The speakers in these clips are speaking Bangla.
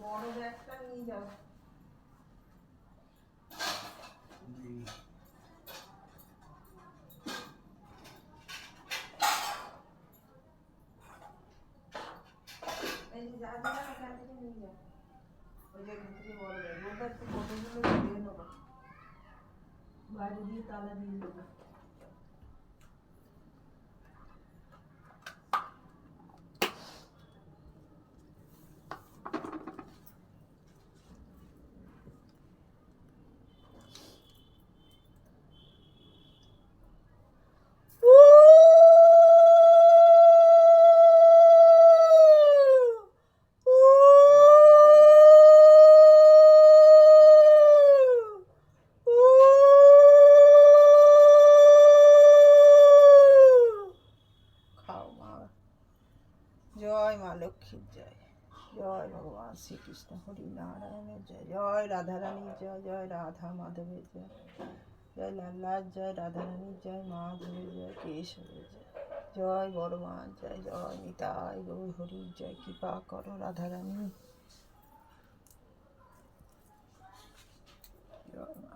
বড় ব্যাগটা নিয়ে যাও। এই যে যা দিলাম এখান থেকে নিয়ে যাও। ওই যে এখান থেকে বড় ব্যাগ, ওটা একটু ফটোগুলো দিয়ে নেবো, বাইরে দিয়ে তালা দিয়ে দেবো। জয় মা লক্ষ্মীর জয়, জয় ভগবান শ্রীকৃষ্ণ হরি নারায়ণের জয়, জয় রাধারানীর জয়, জয় রাধা মাধবের জয়, জয় লাল্লার জয়, রাধারানীর জয়, মাধবের জয়, কেশবের জয়, জয় বড় মা জয়, জয় নিতাই গৌর হরির জয়, কৃপা করো রাধারানী, জয় মা।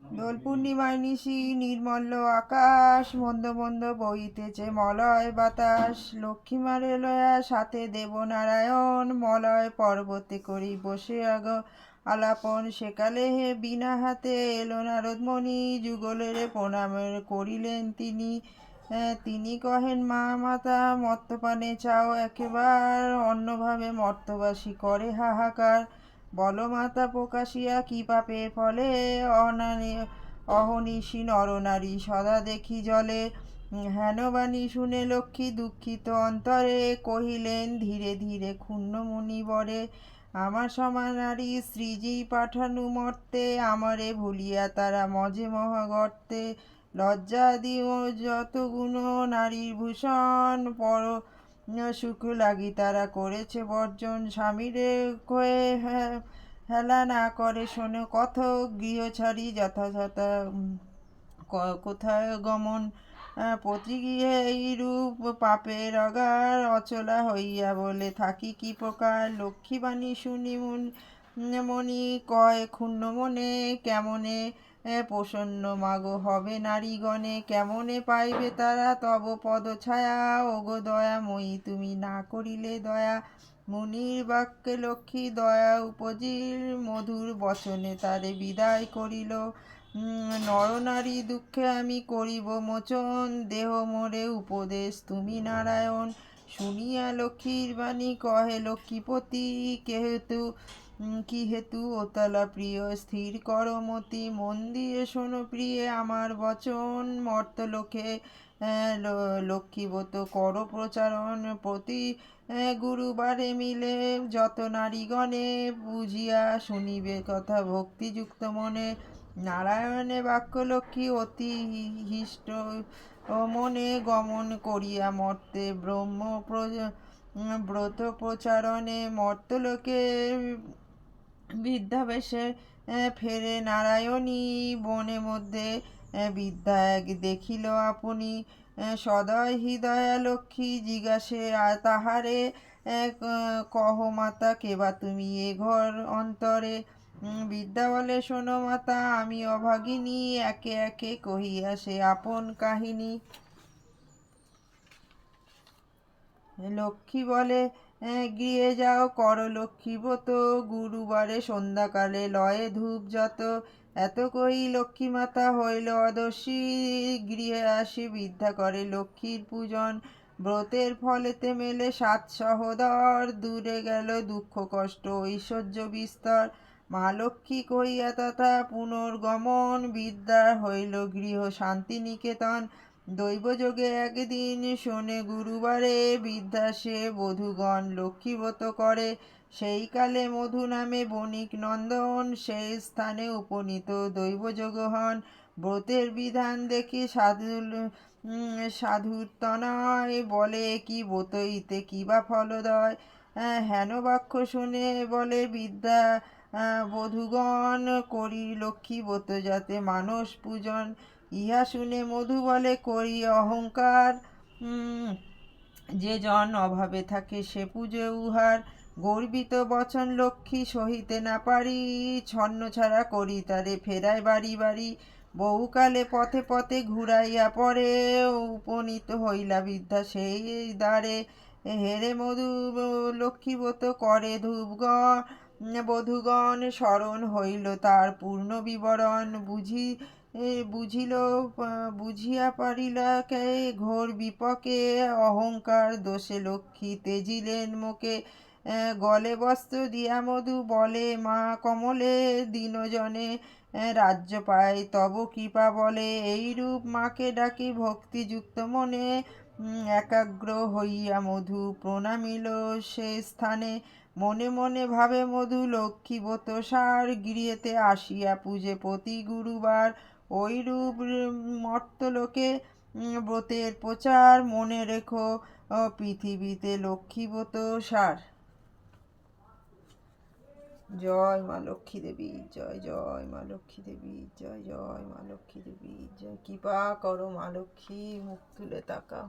দোল পূর্ণিমায় নিশি নির্মল আকাশ, মন্দ মন্দ বইতেছে মলয় বাতাস, লক্ষ্মীমারে লয়া সাথে দেবনারায়ণ, মলয় পর্বতে করি বসে আগ আলাপন, সেকালে হে বিনা হাতে এলো নারদমণি, যুগলেরে প্রণামের করিলেন তিনি, তিনি কহেন মা মাতা মর্তপানে চাও একেবার, অন্যভাবে মর্তবাসী করে হাহাকার, বল মাতা প্রকাশিয়া কি পাপে ফলে, অহনিশি নরনারী সদা দেখি জলে, হেন বাণী শুনে লক্ষ্মী দুঃখিত অন্তরে, কহিলেন ধীরে ধীরে ক্ষুণ্ণ মুনিবরে, আমার সমান নারী শ্রীজি পাঠানু মর্তে, আমারে ভুলিয়া তারা মজে মহাগর্তে, লজ্জা দিও যত গুণ নারীর ভূষণ, পর সুখ লাগি তারা করেছে বর্জন, স্বামীরে কয়ে হেলা না করে শোনো কথ, গৃহ ছাড়ি যথাযথ কোথায় গমন, পতিগৃহে এইরূপ পাপের অগার, অচলা হইয়া বলে থাকি কি প্রকার, লক্ষ্মীবাণী শুনি মনি কয় ক্ষুণ্ণ মনে, কেমনে প্রসন্ন মাগো হবে নারীগণে, কেমনে পাইবে তারা তব পদ ছায়া, ওগো দয়াময়ী তুমি না করিলে দয়া, মুনির বাক্যে লক্ষ্মী দয়া উপজিল, মধুর বচনে তারে বিদায় করিল, নরনারী দুঃখে আমি করিব মোচন, দেহ মোরে উপদেশ তুমি নারায়ণ, শুনিয়া লক্ষ্মীর বাণী কহে লক্ষ্মীপতি, কেহেতু কি হেতু ওতলা প্রিয় স্থির করমতি, মন দিয়ে শোনো প্রিয়ে আমার বচন, মর্তলোকে লক্ষ্মীবত কর প্রচারণ, প্রতি গুরুবারে মিলে যত নারীগণে, বুঝিয়া শুনিবে কথা ভক্তিযুক্ত মনে, নারায়ণে বাক্য লক্ষ্মী অতি হিষ্ট মনে, গমন করিয়া মর্তে ব্রহ্ম ব্রত প্রচারণে, মর্তলোকে বিদ্যাবেশে ফেরে নারায়ণী, বনে মধ্যে বিদ্যা এক দেখিল আপনি, সদয় হৃদয়া লক্ষ্মী জিজ্ঞাসে তাহারে, কহ মাতা কেবা তুমি এ ঘর অন্তরে, বিদ্যা বলে শোনো মাতা, আমি অভাগিনী, একে একে কহিয়া সে আপন কাহিনী। লক্ষ্মী বলে গৃহে যাও করো লক্ষ্মীব্রত, গুরুবারে সন্ধ্যাকালে লয়ে ধূপ যত। এত কহি লক্ষ্মী মাতা হইল অদর্শী, গৃহে আসি বিদ্যা করে লক্ষ্মীর পূজন। ব্রতের ফলেতে মেলে সাত সহোদর, দূরে গেল দুঃখ কষ্ট ঐশ্বর্য বিস্তর। মা লক্ষ্মী কহিয়া তথা পুনর্গমন, বিদ্যা হইল গৃহ শান্তিনিকেতন। দৈবযোগে একদিন শোনে গুরুবারে, বিদ্যা সে বধূগণ লক্ষ্মীব্রত করে। সেই কালে মধু নামে বণিক নন্দন, সেই স্থানে উপনীত দৈবযোগ হন। ব্রতের বিধান দেখি সাধুর তনয়, বলে কি ব্রত ইতে কি বা ফলদয়। হেন বাক্য শুনে বলে বিদ্যা বধূগণ, করি লক্ষ্মী ব্রত যাতে মানস পূজন। ইহা শুনে মধু বলে করি অহংকার, যে জন অভাবে থাকে সে পুজো উহার। গর্বিত বচন লক্ষ্মী সহিতে না পারি, ছন্ন ছাড়া করি তারে ফেরায় বাড়ি বাড়ি। বহুকালে পথে পথে ঘুরাইয়া পরে, উপনীত হইলা বিদ্যা সেই দ্বারে। হেরে মধু লক্ষ্মীব্রত করে বধূগণ, স্মরণ হইল তার পূর্ণ বিবরণ। বুঝিয়া পারিলাকে ঘোর বিপকে, অহংকার দোষে লক্ষ্মী তেজিলেন মুখে। গলে বস্ত্র দিয়া মধু বলে মা কমলে, দীনজনে রাজ্য পায় তব কৃপা বলে। এইরূপ মাকে ডাকি ভক্তিযুক্ত মনে, একাগ্র হইয়া মধু প্রণামিল সে স্থানে। মনে মনে ভাবে মধু লক্ষ্মীব্রত সার, গৃহেতে আসিয়া পূজে প্রতি গুরুবার। ঐরূপ মর্তলোকে ব্রতের প্রচার, মনে রেখো পৃথিবীতে লক্ষ্মীব্রত সার। জয় মা লক্ষ্মী দেবী, জয় জয় মা লক্ষ্মী দেবী, জয় জয় মা লক্ষ্মী দেবী, জয়। কৃপা করো মা লক্ষ্মী, মুখ তুলে তাকাও।